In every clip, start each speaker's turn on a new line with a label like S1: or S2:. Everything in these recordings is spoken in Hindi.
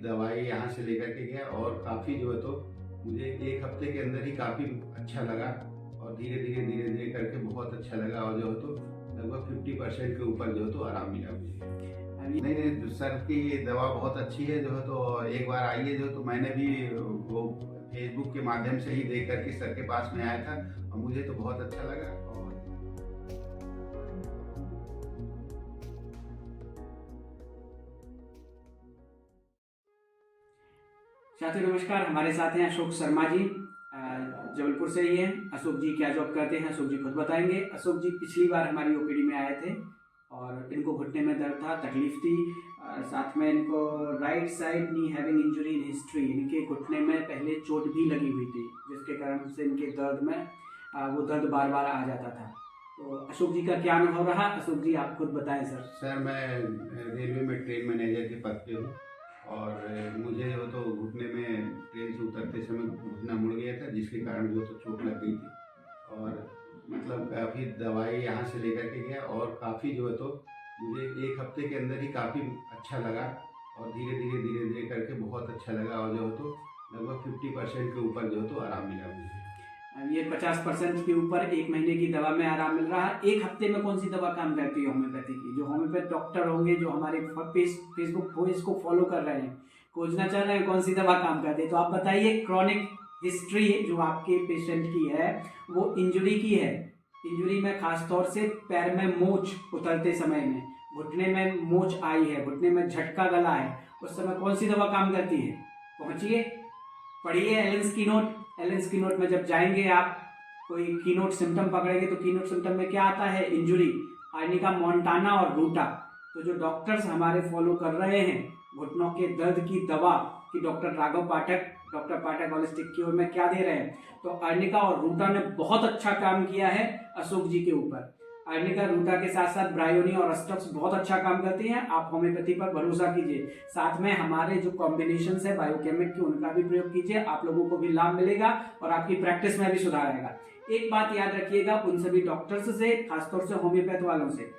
S1: दवाई यहाँ से लेकर के गया और काफ़ी जो है तो मुझे 1 हफ्ते के अंदर ही काफ़ी अच्छा लगा और धीरे धीरे करके बहुत अच्छा लगा और जो है तो लगभग 50% के ऊपर जो है तो आराम मिला मुझे। नहीं, सर की दवा बहुत अच्छी है जो है तो एक बार आई है जो तो मैंने भी वो फेसबुक के माध्यम से ही देख करके सर के पास में आया था और मुझे तो बहुत अच्छा लगा। और
S2: साथियों नमस्कार, हमारे साथ हैं अशोक शर्मा जी, जबलपुर से ही हैं। अशोक जी क्या जॉब करते हैं अशोक जी खुद बताएंगे। अशोक जी पिछली बार हमारी ओपीडी में आए थे और इनको घुटने में दर्द था, तकलीफ थी, साथ में इनको right side knee having injury in history, इनके घुटने में पहले चोट भी लगी हुई थी जिसके कारण से इनके दर्द में वो दर्द बार बार आ जाता था। तो अशोक जी का क्या अनुभव रहा, अशोक जी आप खुद बताएं।
S1: सर मैं रेलवे में ट्रेन मैनेजर के पद पे हूँ और मुझे जो तो घुटने में ट्रेन से उतरते समय घुटना मुड़ गया था जिसके कारण जो तो चोट लग गई थी और मतलब काफ़ी दवाई यहाँ से लेकर के गया और काफ़ी जो है तो मुझे 1 हफ्ते के अंदर ही काफ़ी अच्छा लगा और धीरे धीरे करके बहुत अच्छा लगा और जो है तो लगभग 50% के ऊपर जो है तो आराम मिला मुझे।
S2: ये 50% के ऊपर 1 महीने की दवा में आराम मिल रहा है। 1 हफ्ते में कौन सी दवा काम करती है होम्योपैथी की? जो होम्योपैथ डॉक्टर होंगे जो हमारे फेसबुक पेज को फॉलो कर रहे हैं, खोजना चाह रहे हैं कौन सी दवा काम करती है, तो आप बताइए। क्रॉनिक हिस्ट्री जो आपके पेशेंट की है वो इंजरी की है। इंजरी में खासतौर से पैर में मोच उतरते समय में, घुटने में मोच आई है, घुटने में झटका गला है, उस समय कौन सी दवा काम करती है? पहुंचिए, पढ़िए एलेंस की नोट। एलेंस की नोट में जब जाएंगे आप, कोई की नोट सिम्टम पकड़ेंगे तो की नोट सिम्टम में क्या आता है? इंजुरी, आर्निका मोंटाना और रूटा। तो जो डॉक्टर्स हमारे फॉलो कर रहे हैं घुटनों के दर्द की दवा कि डॉक्टर राघव पाठक, डॉक्टर पाठक होलिस्टिक क्योर में क्या दे रहे हैं, तो आर्निका और रूटा ने बहुत अच्छा काम किया है अशोक जी के ऊपर। आर्निका रूटा के साथ साथ ब्रायोनी और अस्टक्स बहुत अच्छा काम करती हैं। आप होम्योपैथी पर भरोसा कीजिए, साथ में हमारे जो कॉम्बिनेशन है बायोकेमिक की उनका भी प्रयोग कीजिए, आप लोगों को भी लाभ मिलेगा और आपकी प्रैक्टिस में भी सुधार आएगा। एक बात याद रखिएगा उन सभी डॉक्टर्स से, खासतौर से होम्योपैथ वालों से,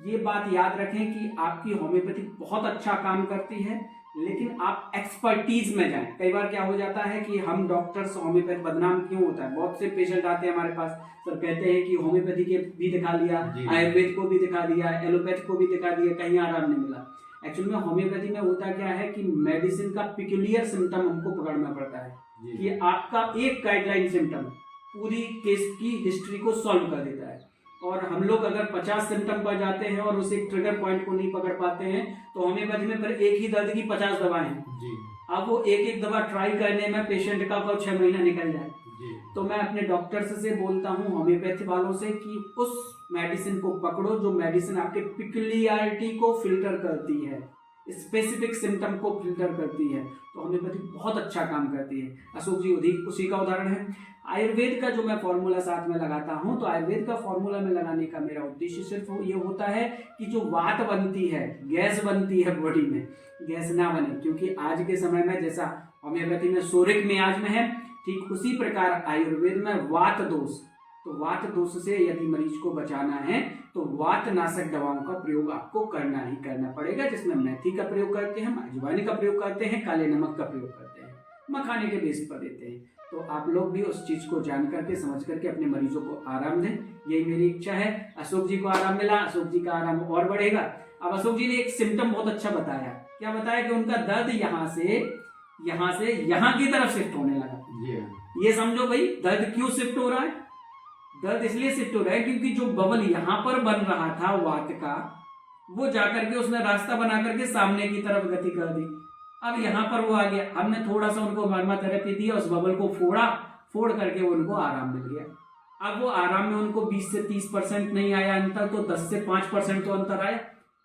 S2: ये बात याद रखें कि आपकी होम्योपैथी बहुत अच्छा काम करती है, लेकिन आप एक्सपर्टीज में जाएं। कई बार क्या हो जाता है कि हम डॉक्टर्स होम्योपैथ बदनाम क्यों होता है, बहुत से पेशेंट आते हैं हमारे पास, सर कहते हैं कि होम्योपैथी के भी दिखा लिया, आयुर्वेद को भी दिखा दिया, एलोपैथ को भी दिखा दिया, कहीं आराम नहीं मिला। एक्चुअली में होम्योपैथी में होता क्या है कि मेडिसिन का पिक्यूलियर सिम्टम हमको पकड़ना पड़ता है कि आपका एक गाइडलाइन सिम्टम पूरी केस की हिस्ट्री को सॉल्व कर देता है। और हम लोग अगर 50 सिम्टम पर जाते हैं और उस एक ट्रिगर पॉइंट को नहीं पकड़ पाते हैं तो होम्योपैथी में फिर एक ही दर्द की 50 दवाएं हैं। अब वो एक एक दवा ट्राई करने में पेशेंट का 6 महीना निकल जाए। तो मैं अपने डॉक्टर्स से बोलता हूँ, होम्योपैथी वालों से, कि उस मेडिसिन को पकड़ो जो मेडिसिन आपके पिक्यूलियरिटी को फिल्टर करती है, स्पेसिफिक सिम्टम को फिल्टर करती है। तो होम्योपैथी बहुत अच्छा काम करती है। अशोक जी उसी का उदाहरण है। आयुर्वेद का जो मैं फॉर्मूला साथ में लगाता हूं, तो आयुर्वेद का फॉर्मूला में लगाने का मेरा उद्देश्य सिर्फ ये होता है कि जो वात बनती है, गैस बनती है बॉडी में, गैस ना बने। क्योंकि आज के समय में जैसा होम्योपैथी में सोरिक मियाज में है, ठीक उसी प्रकार आयुर्वेद में वात दोष, तो वात दोष से यदि मरीज को बचाना है तो वात नाशक दवाओं का प्रयोग आपको करना ही करना पड़ेगा, जिसमें मेथी का प्रयोग करते हैं, अजवाइन का प्रयोग करते हैं, काले नमक का प्रयोग करते हैं, मखाने के बेस पर देते हैं। तो आप लोग भी उस चीज को जान करके समझ करके अपने मरीजों को आराम दें, यही मेरी इच्छा है। अशोक जी को आराम मिला, अशोक जी का आराम और बढ़ेगा। अब अशोक जी ने एक सिम्टम बहुत अच्छा बताया। क्या बताया? कि उनका दर्द यहाँ से यहाँ की तरफ शिफ्ट होने लगा। ये समझो भाई, दर्द क्यों शिफ्ट हो रहा है? दर्द इसलिए शिफ्ट हो रहा है क्योंकि जो बबल यहाँ पर बन रहा था वात का, वो जाकर के उसने रास्ता बना करके सामने की तरफ गति कर दी। अब यहाँ पर वो आ गया, हमने थोड़ा सा उनको मर्मा थेरेपी दिया, उस बबल को फोड़ करके उनको आराम मिल गया। अब वो आराम में उनको 20 से 30% नहीं आया अंतर, तो 10 से 5% तो अंतर आया।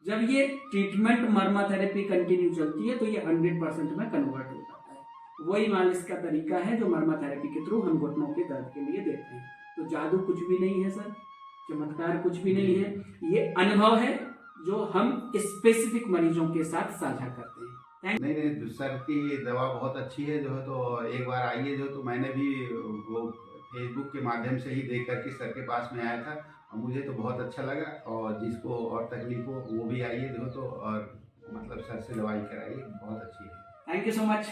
S2: जब ये ट्रीटमेंट मर्मा थेरेपी कंटिन्यू चलती है तो ये 100% में कन्वर्ट हो जाता है। वही मालिश का तरीका है जो मर्मा थेरेपी के थ्रू हम घुटनों के दर्द के लिए देते हैं। तो जादू कुछ भी नहीं है सर, चमत्कार कुछ भी नहीं है, ये अनुभव है जो हम स्पेसिफिक मरीजों के साथ साझा करते हैं।
S1: नहीं, सर की दवा बहुत अच्छी है जो है तो एक बार आई है जो तो मैंने भी वो फेसबुक के माध्यम से ही देख करके सर के पास में आया था और मुझे तो बहुत अच्छा लगा। और जिसको और तकलीफ हो वो भी आई है जो तो, और मतलब सर से दवाई कराई, बहुत अच्छी है।
S2: Thank you so much.